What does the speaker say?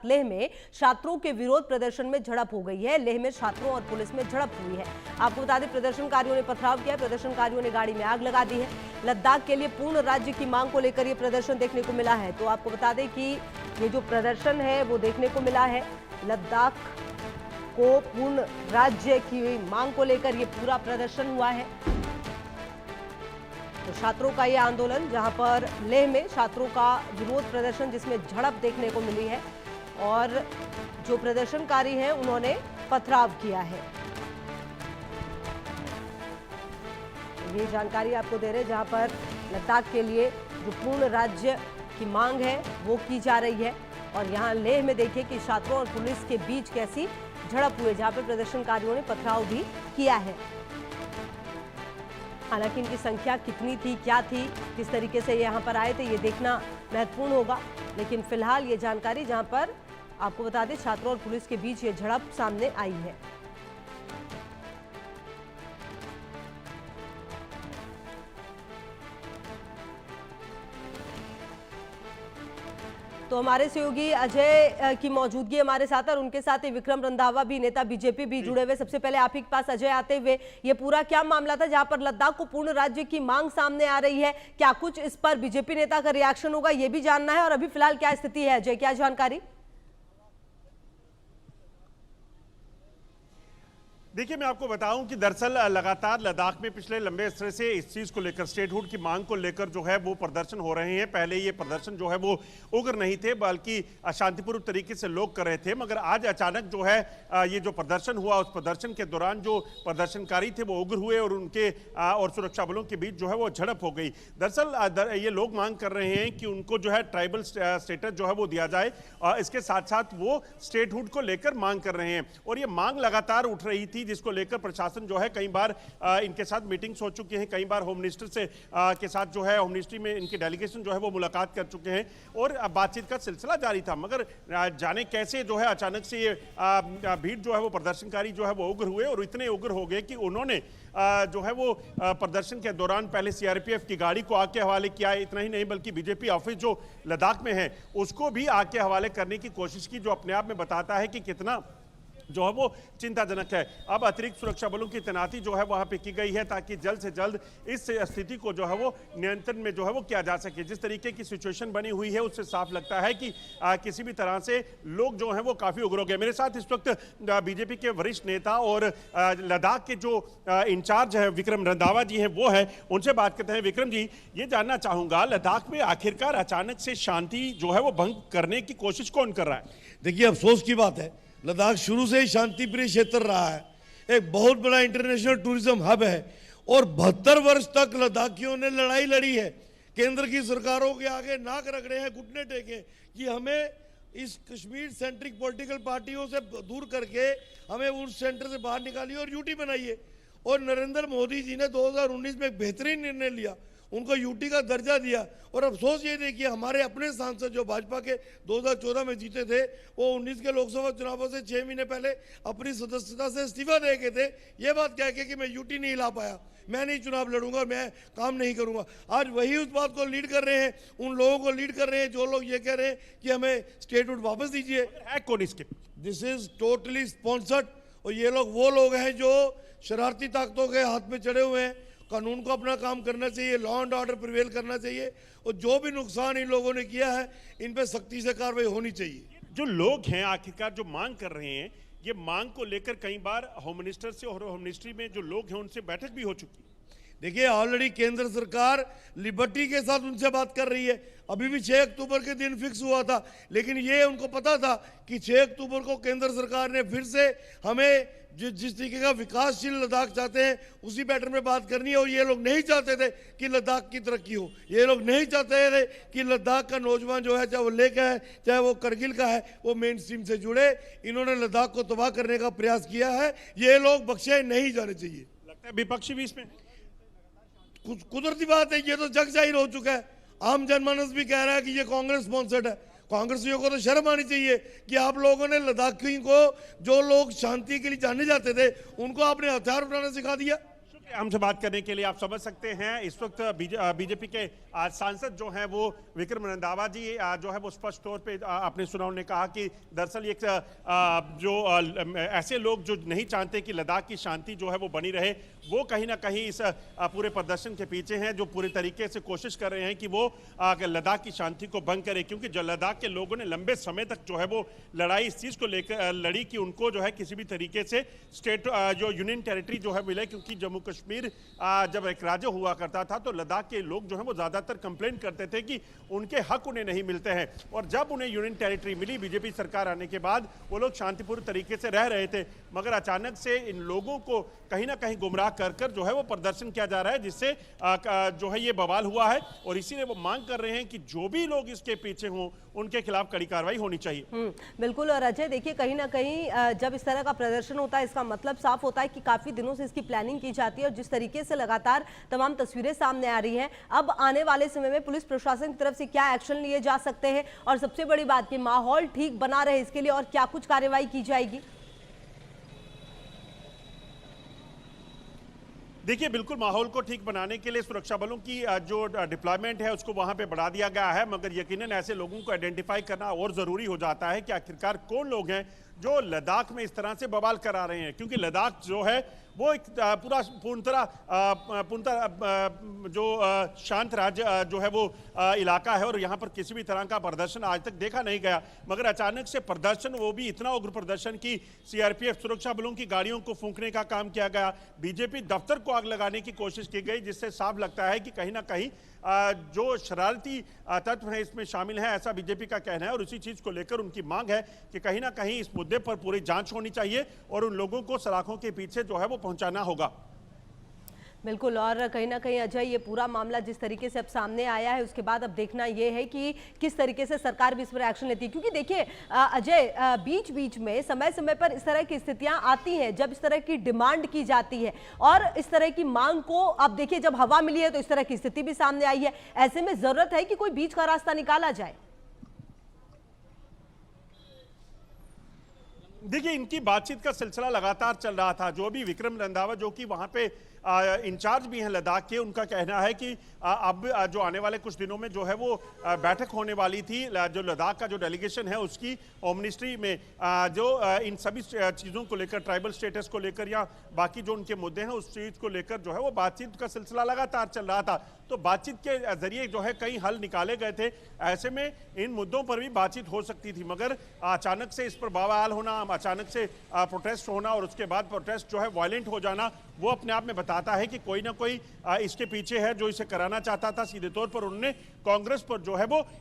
लेह में छात्रों के विरोध प्रदर्शन में झड़प हो गई है। लेह में छात्रों और पुलिस में झड़प हुई है। आपको बता दें, प्रदर्शनकारियों ने पथराव किया। प्रदर्शनकारियों ने गाड़ी में आग लगा दी है। लद्दाख के लिए पूर्ण राज्य की मांग को लेकर यह प्रदर्शन देखने को मिला है। तो आपको बता दें कि ये जो प्रदर्शन है वो देखने को मिला है। लद्दाख को पूर्ण राज्य की मांग को लेकर ये पूरा प्रदर्शन हुआ है। तो छात्रों का यह आंदोलन, जहां पर लेह में छात्रों का विरोध प्रदर्शन जिसमें झड़प देखने को मिली है और जो प्रदर्शनकारी हैं उन्होंने पथराव किया है। ये जानकारी आपको दे रहे हैं, जहां पर लद्दाख के लिए जो पूर्ण राज्य की मांग है वो की जा रही है। और यहां लेह में देखिए कि छात्रों और पुलिस के बीच कैसी झड़प हुई, जहां पर प्रदर्शनकारियों ने पथराव भी किया है। हालांकि इनकी संख्या कितनी थी, क्या थी, किस तरीके से यहाँ पर आए थे, ये देखना महत्वपूर्ण होगा। लेकिन फिलहाल ये जानकारी, जहाँ पर आपको बता दें छात्रों और पुलिस के बीच ये झड़प सामने आई है। तो हमारे सहयोगी अजय की मौजूदगी हमारे साथ और उनके साथ ही विक्रम रंधावा भी, नेता बीजेपी भी जुड़े हुए। सबसे पहले आप ही के पास अजय आते हुए, ये पूरा क्या मामला था जहां पर लद्दाख को पूर्ण राज्य की मांग सामने आ रही है? क्या कुछ इस पर बीजेपी नेता का रिएक्शन होगा, ये भी जानना है। और अभी फिलहाल क्या स्थिति है अजय, क्या जानकारी? देखिए, मैं आपको बताऊं कि दरअसल लगातार लद्दाख में पिछले लंबे अरसे से इस चीज़ को लेकर, स्टेटहुड की मांग को लेकर जो है वो प्रदर्शन हो रहे हैं। पहले ये प्रदर्शन जो है वो उग्र नहीं थे, बल्कि शांतिपूर्ण तरीके से लोग कर रहे थे। मगर आज अचानक जो है ये जो प्रदर्शन हुआ, उस प्रदर्शन के दौरान जो प्रदर्शनकारी थे वो उग्र हुए और उनके और सुरक्षा बलों के बीच जो है वो झड़प हो गई। दरअसल ये लोग मांग कर रहे हैं कि उनको जो है ट्राइबल स्टेटस जो है वो दिया जाए। इसके साथ साथ वो स्टेटहुड को लेकर मांग कर रहे हैं और ये मांग लगातार उठ रही थी, जिसको लेकर प्रशासन जो है कई बार इनके साथ मीटिंग्स हो चुकी हैं। कई बार होम मिनिस्टर से के साथ जो है होम मिनिस्ट्री में इनकी डेलीगेशन जो है वो मुलाकात कर चुके हैं और बातचीत का सिलसिला जारी था। मगर जाने कैसे जो है अचानक से ये भीड़ जो है वो प्रदर्शनकारी जो है वो उग्र हुए और इतने उग्र हो गए कि उन्होंने जो है वो प्रदर्शन के दौरान पहले सीआरपीएफ की गाड़ी को आग के हवाले किया। इतना ही नहीं बल्कि बीजेपी ऑफिस जो लद्दाख में है उसको भी आग के हवाले करने की कोशिश की, जो अपने आप में बताता है कि कितना जो है वो चिंताजनक है। अब अतिरिक्त सुरक्षा बलों की तैनाती जो है वहां पे की गई है ताकि जल्द से जल्द इस स्थिति को जो है वो नियंत्रण में जो है वो किया जा सके। जिस तरीके की सिचुएशन बनी हुई है उससे साफ लगता है कि किसी भी तरह से लोग जो हैं वो काफी उग्र हो गए। मेरे साथ इस वक्त बीजेपी के वरिष्ठ नेता और लद्दाख के जो इंचार्ज है विक्रम रंधावा जी हैं वो है, उनसे बात करते हैं। विक्रम जी, ये जानना चाहूंगा लद्दाख में आखिरकार अचानक से शांति जो है वो भंग करने की कोशिश कौन कर रहा है? देखिए, अफसोस की बात है, लद्दाख शुरू से ही शांति प्रिय क्षेत्र रहा है, एक बहुत बड़ा इंटरनेशनल टूरिज्म हब है और 72 वर्ष तक लद्दाखियों ने लड़ाई लड़ी है। केंद्र की सरकारों के आगे नाक रगड़े हैं, घुटने टेके कि हमें इस कश्मीर सेंट्रिक पॉलिटिकल पार्टियों से दूर करके हमें उस सेंटर से बाहर निकालिए और यूटी बनाइए। और नरेंद्र मोदी जी ने 2019 में एक बेहतरीन निर्णय लिया, उनको यूटी का दर्जा दिया। और अफसोस ये देखिए, हमारे अपने सांसद जो भाजपा के 2014 में जीते थे वो 19 के लोकसभा चुनावों से 6 महीने पहले अपनी सदस्यता से इस्तीफा दे के थे, ये बात कह के कि मैं यूटी नहीं ला पाया, मैं नहीं चुनाव लड़ूंगा, मैं काम नहीं करूंगा। आज वही उस बात को लीड कर रहे हैं, उन लोगों को लीड कर रहे हैं जो लोग ये कह रहे हैं कि हमें स्टेटहुड वापस दीजिए। है कौन इसके? दिस इज टोटली स्पॉन्सर्ड और ये लोग वो लोग हैं जो शरारती ताकतों के हाथ में चढ़े हुए हैं। कानून को अपना काम करना चाहिए, लॉ एंड ऑर्डर प्रिवेल करना चाहिए और जो भी नुकसान इन लोगों ने किया है इन पे सख्ती से कार्रवाई होनी चाहिए। जो लोग हैं आखिरकार जो मांग कर रहे हैं, ये मांग को लेकर कई बार होम मिनिस्टर से और होम मिनिस्ट्री में जो लोग हैं उनसे बैठक भी हो चुकी है। देखिए, ऑलरेडी केंद्र सरकार लिबर्टी के साथ उनसे बात कर रही है। अभी भी 6 अक्टूबर के दिन फिक्स हुआ था, लेकिन ये उनको पता था कि 6 अक्टूबर को केंद्र सरकार ने फिर से हमें जिस तरीके का विकासशील लद्दाख चाहते हैं उसी पैटर्न में बात करनी है। और ये लोग नहीं चाहते थे कि लद्दाख की तरक्की हो, ये लोग नहीं चाहते थे कि लद्दाख का नौजवान जो है, चाहे वो लेह का है चाहे वो करगिल का है, वो मेन स्ट्रीम से जुड़े। इन्होंने लद्दाख को तबाह करने का प्रयास किया है, ये लोग बख्शे नहीं जाने चाहिए। लगता है विपक्षी भी इसमें कुदरती बात है, ये तो जग जाहिर हो चुका है। आम जनमानस भी कह रहा है कि ये कांग्रेस स्पॉन्सर्ड है। कांग्रेसियों को तो शर्म आनी चाहिए कि आप लोगों ने लद्दाखियों को, जो लोग शांति के लिए जाने जाते थे, उनको आपने हथियार उठाना सिखा दिया। हमसे बात करने के लिए आप समझ सकते हैं इस वक्त बीजेपी के सांसद जो हैं वो विक्रम रंधावा जी जो है वो स्पष्ट तौर पे आपने सुना, उन्होंने कहा कि दरअसल एक ऐसे लोग जो नहीं चाहते कि लद्दाख की शांति जो है वो बनी रहे, वो कहीं ना कहीं इस पूरे प्रदर्शन के पीछे हैं, जो पूरी तरीके से कोशिश कर रहे हैं कि वो लद्दाख की शांति को भंग करे। क्योंकि जो लद्दाख के लोगों ने लंबे समय तक जो है वो लड़ाई इस चीज़ को लेकर लड़ी कि उनको जो है किसी भी तरीके से स्टेट जो यूनियन टेरिटरी जो है मिले। क्योंकि जम्मू कश्मीर जब एक राज्य हुआ करता था तो लद्दाख के लोग जो है वो ज़्यादातर कंप्लेन करते थे कि उनके हक उन्हें नहीं मिलते हैं, और जब उन्हें यूनियन टेरिटरी मिली बीजेपी सरकार आने के बाद वो लोग शांतिपूर्ण तरीके से रह रहे थे। मगर अचानक से इन लोगों को कहीं ना कहीं गुमराह कर कर जो है वो प्रदर्शन किया जा रहा है, जिससे जो है ये बवाल हुआ है। और इसीलिए वो मांग कर रहे हैं कि जो भी लोग इसके पीछे हों उनके खिलाफ कड़ी कार्रवाई होनी चाहिए। बिल्कुल। और अजय देखिए, कहीं ना कहीं जब इस तरह का प्रदर्शन होता है इसका मतलब साफ होता है कि काफी दिनों से इसकी प्लानिंग की जाती है, और जिस तरीके से लगातार तमाम तस्वीरें सामने आ रही हैं, अब आने वाले समय में पुलिस प्रशासन की तरफ से क्या एक्शन लिए जा सकते हैं, और सबसे बड़ी बात कि माहौल ठीक बना रहे इसके लिए और क्या कुछ कार्रवाई की जाएगी? देखिए, बिल्कुल माहौल को ठीक बनाने के लिए सुरक्षा बलों की जो डिप्लॉयमेंट है उसको वहां पे बढ़ा दिया गया है। मगर यकीनन ऐसे लोगों को आइडेंटिफाई करना और ज़रूरी हो जाता है कि आखिरकार कौन लोग हैं जो लद्दाख में इस तरह से बवाल करा रहे हैं। क्योंकि लद्दाख जो है वो एक पूर्णतः जो शांत राज्य जो है वो इलाका है, और यहाँ पर किसी भी तरह का प्रदर्शन आज तक देखा नहीं गया। मगर अचानक से प्रदर्शन, वो भी इतना उग्र प्रदर्शन की सीआरपीएफ सुरक्षा बलों की गाड़ियों को फूंकने का काम किया गया, बीजेपी दफ्तर को आग लगाने की कोशिश की गई, जिससे साफ लगता है कि कहीं ना कहीं जो शरारती तत्व हैं इसमें शामिल हैं, ऐसा बीजेपी का कहना है। और उसी चीज को लेकर उनकी मांग है कि कहीं ना कहीं इस मुद्दे पर पूरी जांच होनी चाहिए और उन लोगों को सलाखों के पीछे जो है वो पहुंचाना होगा। बिल्कुल। और कहीं ना कहीं अजय, ये पूरा मामला जिस तरीके से अब सामने आया है उसके बाद अब देखना ये है कि किस तरीके से सरकार भी इस पर एक्शन लेती है। क्योंकि देखिए अजय, बीच बीच में समय समय पर इस तरह की स्थितियां आती हैं जब इस तरह की डिमांड की जाती है, और इस तरह की मांग को अब देखिए जब हवा मिली है तो इस तरह की स्थिति भी सामने आई है। ऐसे में जरूरत है कि कोई बीच का रास्ता निकाला जाए। देखिए, इनकी बातचीत का सिलसिला लगातार चल रहा था। जो भी विक्रम रंधावा जो कि वहां पे इंचार्ज भी हैं लद्दाख के, उनका कहना है कि अब जो आने वाले कुछ दिनों में जो है वो बैठक होने वाली थी, जो लद्दाख का जो डेलीगेशन है उसकी होम मिनिस्ट्री में, जो इन सभी चीज़ों को लेकर, ट्राइबल स्टेटस को लेकर या बाकी जो उनके मुद्दे हैं उस चीज़ को लेकर जो है वो बातचीत का सिलसिला लगातार चल रहा था। तो बातचीत के जरिए जो है कई हल निकाले गए थे। ऐसे में इन मुद्दों पर भी बातचीत हो सकती थी, मगर अचानक से इस पर बवाल होना, अचानक से प्रोटेस्ट होना और उसके बाद प्रोटेस्ट जो है वायलेंट हो जाना, वो अपने आप में बताता है कि कोई ना कोई इसके पीछे है जो इसे कराना चाहता था। सीधे तौर पर उन्होंने कांग्रेस पर जो है वो